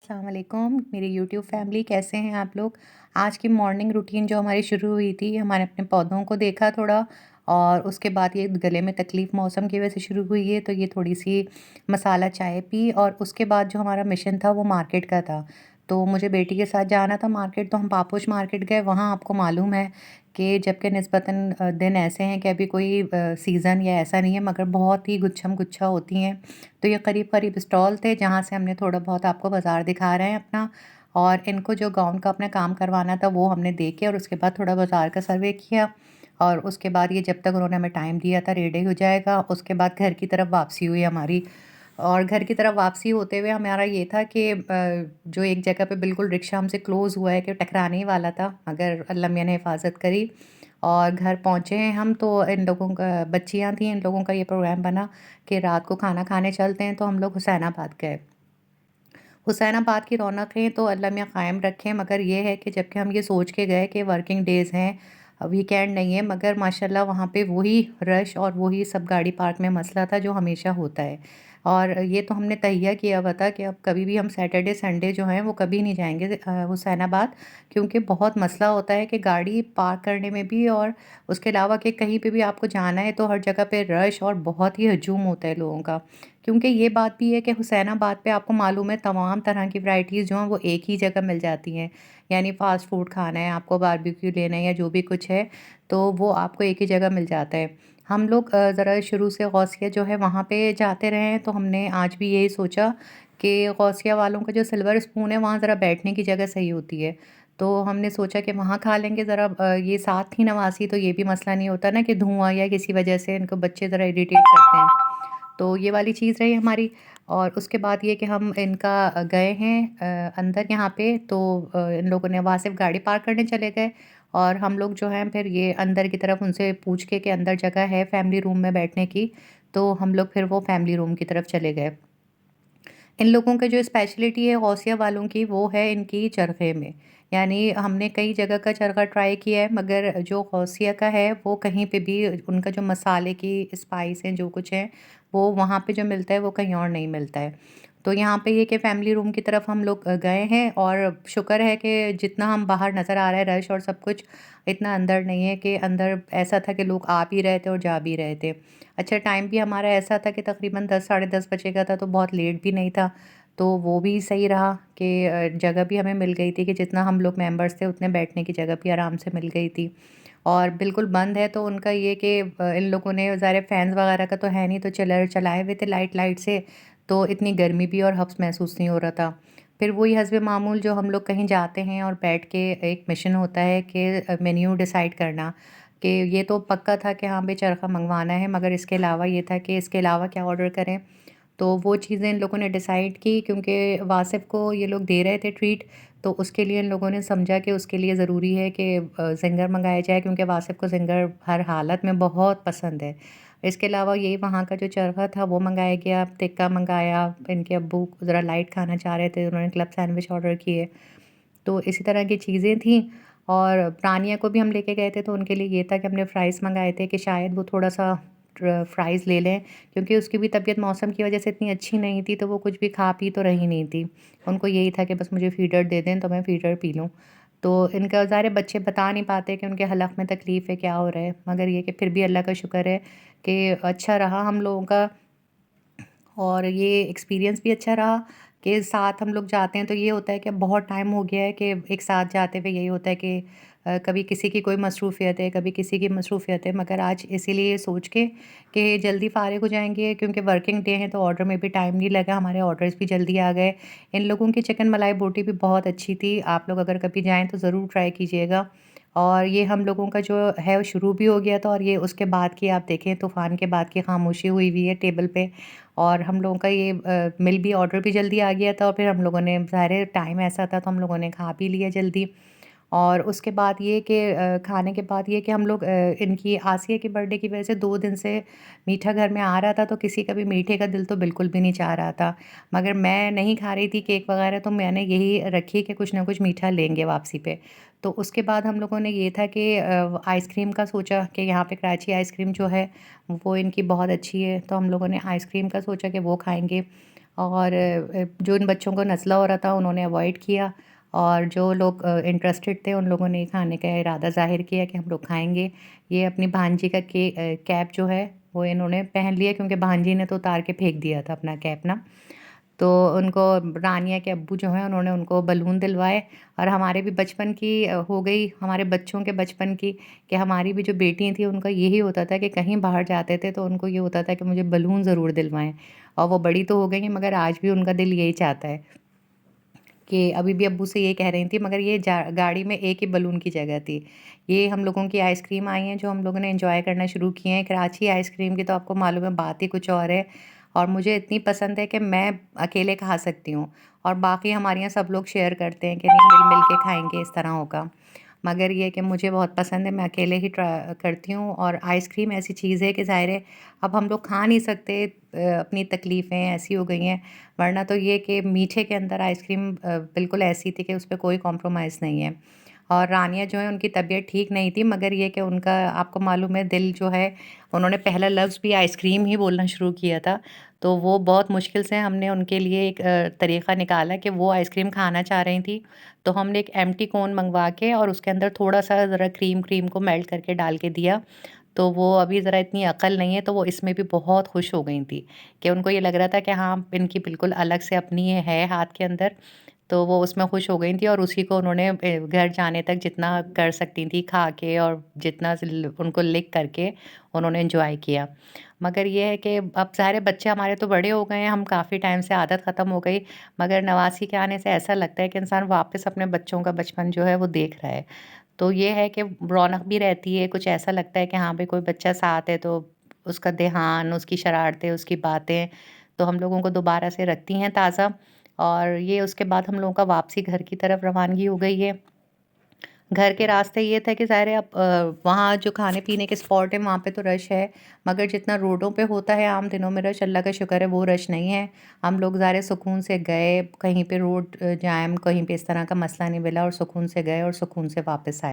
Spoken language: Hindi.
अस्सलाम वालेकुम मेरी यूट्यूब फैमिली, कैसे हैं आप लोग। आज की मॉर्निंग रूटीन जो हमारी शुरू हुई थी, हमारे अपने पौधों को देखा थोड़ा, और उसके बाद ये गले में तकलीफ़ मौसम की वजह से शुरू हुई है, तो ये थोड़ी सी मसाला चाय पी, और उसके बाद जो हमारा मिशन था वो मार्केट का था। तो मुझे बेटी के साथ जाना था मार्केट, तो हम पापोश मार्केट गए। वहाँ आपको मालूम है कि जबकि निस्बतन दिन ऐसे हैं कि अभी कोई सीज़न या ऐसा नहीं है, मगर बहुत ही गुच्छम गुच्छा होती हैं। तो ये करीब-करीब स्टॉल थे जहाँ से हमने थोड़ा बहुत आपको बाज़ार दिखा रहे हैं अपना, और इनको जो गाउन का अपना काम करवाना था वो हमने देखे, और उसके बाद थोड़ा बाज़ार का सर्वे किया। और उसके बाद ये जब तक उन्होंने हमें टाइम दिया था रेडी हो जाएगा, उसके बाद घर की तरफ वापसी हुई हमारी। और घर की तरफ वापसी होते हुए हमारा ये था कि जो एक जगह पे बिल्कुल रिक्शा हमसे क्लोज़ हुआ है कि टकराने ही वाला था, मगर अल्लाह मियाँ ने हिफ़ाज़त करी। और घर पहुँचे हैं हम, तो इन लोगों का बच्चियाँ थीं, इन लोगों का ये प्रोग्राम बना कि रात को खाना खाने चलते हैं, तो हम लोग हुसैनाबाद गए। हुसैनाबाद की रौनकें तो अल्लाह मियाँ क़ायम रखें, मगर ये है कि जबकि हम ये सोच के गए कि वर्किंग डेज़ हैं, वीकेंड नहीं है, मगर माशाल्लाह वहाँ पे वही रश और वही सब गाड़ी पार्क में मसला था जो हमेशा होता है। और ये तो हमने तहैया किया हुआ था कि अब कभी भी हम सैटरडे संडे जो हैं वो कभी नहीं जाएँगे हुसैनाबाद, क्योंकि बहुत मसला होता है कि गाड़ी पार्क करने में भी, और उसके अलावा कि कहीं पे भी आपको जाना है तो हर जगह पे रश और बहुत ही हजूम होता है लोगों का। क्योंकि ये बात भी है कि हुसैनाबाद पे आपको मालूम है तमाम तरह की वैराइटीज़ जो हैं वो एक ही जगह मिल जाती हैं। यानी फ़ास्ट फ़ूड खाना है, आपको बारबेक्यू लेना है या जो भी कुछ है, तो वो आपको एक ही जगह मिल जाता है। हम लोग ज़रा शुरू से गौसिया जो है वहाँ पे जाते रहे हैं, तो हमने आज भी यही सोचा कि गौसिया वालों का जो सिल्वर स्पून है वहाँ ज़रा बैठने की जगह सही होती है। तो हमने सोचा कि वहाँ खा लेंगे ज़रा, ये साथ थी नवासी, तो ये भी मसला नहीं होता ना कि धुआँ या किसी वजह से इनको बच्चे ज़रा इरिटेट करते हैं। तो ये वाली चीज़ रही हमारी। और उसके बाद ये कि हम इनका गए हैं अंदर यहाँ पे, तो इन लोगों ने वहाँ सिर्फ़ गाड़ी पार्क करने चले गए, और हम लोग जो हैं फिर ये अंदर की तरफ उनसे पूछ के कि अंदर जगह है फैमिली रूम में बैठने की, तो हम लोग फिर वो फैमिली रूम की तरफ चले गए। इन लोगों का जो स्पेशलिटी है गौसिया वालों की, वो है इनकी चरखे में। यानी हमने कई जगह का चरखा ट्राई किया है, मगर जो गौसिया का है वो कहीं पे भी उनका जो मसाले की स्पाइस हैं जो कुछ है, वो वहाँ पे जो मिलता है वो कहीं और नहीं मिलता है। तो यहाँ पे ये कि फैमिली रूम की तरफ हम लोग गए हैं, और शुक्र है कि जितना हम बाहर नज़र आ रहा है रश और सब कुछ, इतना अंदर नहीं है कि अंदर ऐसा था कि लोग आ भी रहे थे और जा भी रहे थे। अच्छा, टाइम भी हमारा ऐसा था कि तकरीबन 10 साढ़े 10 बजे का था, तो बहुत लेट भी नहीं था। तो वो भी सही रहा कि जगह भी हमें मिल गई थी कि जितना हम लोग मेंबर्स थे उतने बैठने की जगह भी आराम से मिल गई थी। और बिल्कुल बंद है, तो उनका ये कि इन लोगों ने ज़ाहिर है फैन्स वगैरह का तो है नहीं, तो चिलर चलाए हुए थे लाइट लाइट से, तो इतनी गर्मी भी और हब्स महसूस नहीं हो रहा था। फिर वही हस्बे मामूल जो हम लोग कहीं जाते हैं और बैठ के एक मिशन होता है कि मेन्यू डिसाइड करना, कि ये तो पक्का था कि हाँ भाई चरखा मंगवाना है, मगर इसके अलावा ये था कि इसके अलावा क्या ऑर्डर करें। तो वो चीज़ें इन लोगों ने डिसाइड की, क्योंकि वासिफ़ को ये लोग दे रहे थे ट्रीट, तो उसके लिए इन लोगों ने समझा कि उसके लिए ज़रूरी है कि ज़िंगर मँगाया जाए, क्योंकि वासिफ़ को ज़िंगर हर हालत में बहुत पसंद है। इसके अलावा यही वहाँ का जो चरखा था वो मँगाया गया, टिक्का मँगाया, इनके अब्बू ज़रा लाइट खाना चाह रहे थे, उन्होंने क्लब सैंडविच ऑर्डर किए। तो इसी तरह की चीज़ें थीं। और प्रानिया को भी हम लेके गए थे, तो उनके लिए ये था कि हमने फ्राइज़ मँगाए थे कि शायद वो थोड़ा-सा फ्राइज़ ले लें, क्योंकि उसकी भी तबीयत मौसम की वज़ह से इतनी अच्छी नहीं थी, तो वो कुछ भी खा पी तो रही नहीं थी। उनको यही था कि बस मुझे फ़ीडर दे दें तो मैं फ़ीडर पी लूँ। तो इनका ज़ाहिर है बच्चे बता नहीं पाते कि उनके हलक़ में तकलीफ़ है, क्या हो रहा है, मगर ये कि फिर भी अल्लाह का शुक्र है कि अच्छा रहा हम लोगों का। और ये एक्सपीरियंस भी अच्छा रहा कि साथ हम लोग जाते हैं, तो ये होता है कि अब बहुत टाइम हो गया है कि एक साथ जाते हुए यही होता है कि कभी किसी की कोई मसरूफ़ियत है, कभी किसी की मसरूफ़ियत है, मगर आज इसीलिए सोच के कि जल्दी फ़ारिग हो जाएँगे, क्योंकि वर्किंग डे है, तो ऑर्डर में भी टाइम नहीं लगा, हमारे ऑर्डर्स भी जल्दी आ गए। इन लोगों की चिकन मलाई बोटी भी बहुत अच्छी थी, आप लोग अगर कभी जाएँ तो ज़रूर ट्राई कीजिएगा। और ये हम लोगों का जो है वो शुरू भी हो गया था, और ये उसके बाद की आप देखें तूफ़ान के बाद की खामोशी हुई हुई है टेबल पे। और हम लोगों का ये मिल भी ऑर्डर भी जल्दी आ गया था, और फिर हम लोगों ने ज़ाहिर है टाइम ऐसा था, तो हम लोगों ने खा भी लिया जल्दी। और उसके बाद ये कि खाने के बाद ये कि हम लोग इनकी आसिया की बर्थडे की वजह से 2 दिन से मीठा घर में आ रहा था, तो किसी का भी मीठे का दिल तो बिल्कुल भी नहीं चाह रहा था। मगर मैं नहीं खा रही थी केक वगैरह, तो मैंने यही रखी कि कुछ ना कुछ मीठा लेंगे वापसी पे। तो उसके बाद हम लोगों ने ये था कि आइसक्रीम का सोचा कि यहाँ पे कराची आइसक्रीम जो है वो इनकी बहुत अच्छी है, तो हम लोगों ने आइसक्रीम का सोचा कि वो खाएँगे। और जो इन बच्चों को नज़ला हो रहा था उन्होंने अवॉइड किया, और जो लोग इंटरेस्टेड थे उन लोगों ने खाने का इरादा ज़ाहिर किया कि हम लोग खाएँगे। ये अपनी भांजी का कैप जो है वो इन्होंने पहन लिया, क्योंकि भांजी ने तो उतार के फेंक दिया था अपना कैप ना। तो उनको रानिया के अब्बू जो हैं उन्होंने उनको बलून दिलवाए, और हमारे भी बचपन की हो गई, हमारे बच्चों के बचपन की, कि हमारी भी जो बेटी थी उनका यही होता था कि कहीं बाहर जाते थे तो उनको ये होता था कि मुझे बलून ज़रूर दिलवाएँ। और वो बड़ी तो हो गई हैं मगर आज भी उनका दिल यही चाहता है कि अभी भी अब्बू से ये कह रही थी, मगर ये गाड़ी में एक ही बलून की जगह थी। ये हम लोगों की आइसक्रीम आई हैं जो हम लोगों ने एंजॉय करना शुरू किए हैं। कराची आइसक्रीम की तो आपको मालूम है बात ही कुछ और है, और मुझे इतनी पसंद है कि मैं अकेले खा सकती हूँ, और बाकी हमारे यहाँ सब लोग शेयर करते हैं कि नहीं मिल मिल के खाएंगे, इस तरह होगा। मगर ये है कि मुझे बहुत पसंद है, मैं अकेले ही करती हूँ। और आइसक्रीम ऐसी चीज़ है कि ज़ाहिर है अब हम लोग खा नहीं सकते, अपनी तकलीफ़ें ऐसी हो गई हैं। वरना तो ये कि मीठे के अंदर आइसक्रीम बिल्कुल ऐसी थी कि उस पे कोई कॉम्प्रोमाइज़ नहीं है। और रानिया जो है उनकी तबीयत ठीक नहीं थी, मगर ये कि उनका आपको मालूम है दिल जो है, उन्होंने पहला लफ्ज़ भी आइसक्रीम ही बोलना शुरू किया था। तो वो बहुत मुश्किल से हमने उनके लिए एक तरीक़ा निकाला कि वो आइसक्रीम खाना चाह रही थी। तो हमने एक एम्प्टी कोन मँगवा के और उसके अंदर थोड़ा-सा ज़रा क्रीम को मेल्ट करके डाल के दिया। तो वो अभी ज़रा इतनी अक़ल नहीं है, तो वो इसमें भी बहुत खुश हो गई थी, कि उनको ये लग रहा था कि हाँ, इनकी बिल्कुल अलग से अपनी ये है हाथ के अंदर। तो वो उसमें खुश हो गई थी, और उसी को उन्होंने घर जाने तक जितना कर सकती थी खा के, और जितना उनको लिक करके उन्होंने एंजॉय किया। मगर ये है कि अब सारे बच्चे हमारे तो बड़े हो गए हैं, हम काफ़ी टाइम से आदत ख़त्म हो गई, मगर नवासी के आने से ऐसा लगता है कि इंसान वापस अपने बच्चों का बचपन जो है वो देख रहा है। तो ये है कि रौनक भी रहती है, कुछ ऐसा लगता है कि हाँ भाई कोई बच्चा साथ है, तो उसका ध्यान, उसकी शरारतें, उसकी बातें, तो हम लोगों को दोबारा से रखती हैं ताज़ा। और ये उसके बाद हम लोगों का वापसी घर की तरफ रवानगी हो गई है। घर के रास्ते ये था कि ज़ाहिर है अब वहाँ जो खाने-पीने के स्पॉट हैं वहाँ पे तो रश है, मगर जितना रोडों पे होता है आम दिनों में रश, अल्लाह का शुक्र है वो रश नहीं है। हम लोग ज़ाहिर है सुकून से गए, कहीं पे रोड जाम, कहीं पे इस तरह का मसला नहीं मिला, और सुकून से गए और सुकून से वापस आए।